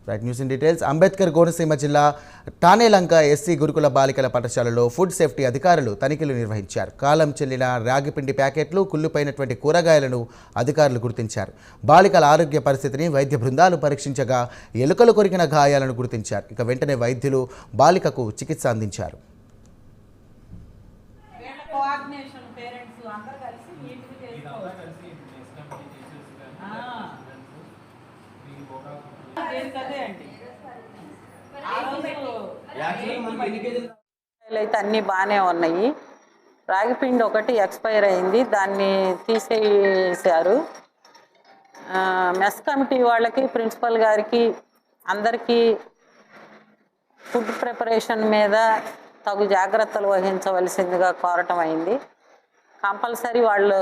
Right news in details. Ambedkar Konaseema జిల్లా టానేలంక SC గురుకుల బాలికల పాఠశాలలో ఫుడ్ సేఫ్టీ అధికారులు తనిఖీలు నిర్వహించారు. కాలం చెల్లిన రాగిపిండి ప్యాకెట్లు, కుళ్ళిపోయినటువంటి కూరగాయలను అధికారులు గుర్తించారు. బాలికల ఆరోగ్య పరిస్థితిని వైద్య బృందాలు పరీక్షించగా ఎలుకలు కొరికిన గాయాలను గుర్తించారు. ఇక వెంటనే వైద్యులు బాలికకు చికిత్స అందించారు. అయితే అన్నీ బాగానే ఉన్నాయి. రాగిపిండి ఒకటి ఎక్స్పైర్ అయింది, దాన్ని తీసేసారు. మెస్ కమిటీ వాళ్ళకి, ప్రిన్సిపల్ గారికి, అందరికీ ఫుడ్ ప్రిపరేషన్ మీద తగు జాగ్రత్తలు వహించవలసిందిగా కోరటం అయింది. కంపల్సరీ వాళ్ళు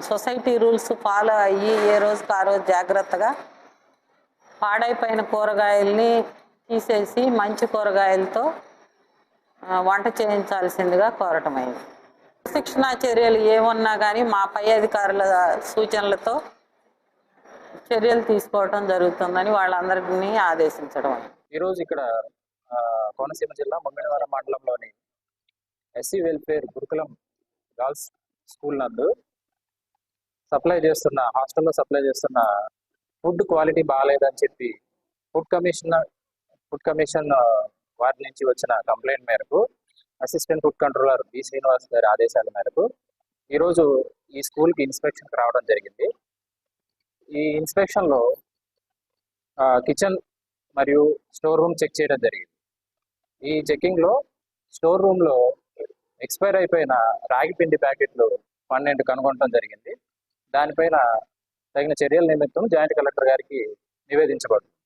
సొసైటీ రూల్స్ ఫాలో అయ్యి ఏ రోజుకి ఆ రోజు జాగ్రత్తగా పాడైపోయిన కూరగాయల్ని తీసేసి మంచి కూరగాయలతో వంట చేయించాల్సిందిగా కోరటమైంది. శిక్షణా చర్యలు ఏమన్నా కానీ మా పై అధికారుల సూచనలతో చర్యలు తీసుకోవడం జరుగుతుందని వాళ్ళందరినీ ఆదేశించడం. ఈరోజు ఇక్కడ కోనసీమ జిల్లా ముమ్మిడివరం మండలంలోని ఎస్సీ వెల్ఫేర్ గురుకులం గర్ల్స్ స్కూల్ నందు హాస్టల్లో సప్లై చేస్తున్న ఫుడ్ క్వాలిటీ బాగాలేదని చెప్పి ఫుడ్ కమిషన్ వారి నుంచి వచ్చిన కంప్లైంట్ మేరకు assistant food controller B Srinivas గారి ఆదేశాల మేరకు ఈరోజు ఈ స్కూల్కి ఇన్స్పెక్షన్కి రావడం జరిగింది. ఈ ఇన్స్పెక్షన్లో కిచెన్ మరియు స్టోర్ రూమ్ చెక్ చేయడం జరిగింది. ఈ చెక్కింగ్లో స్టోర్ రూమ్లో ఎక్స్పైర్ అయిపోయిన రాగిపిండి ప్యాకెట్లు 12 కనుగొనడం జరిగింది. దానిపైన తగిన చర్యల నిమిత్తం జాయింట్ కలెక్టర్ గారికి నివేదించబడింది.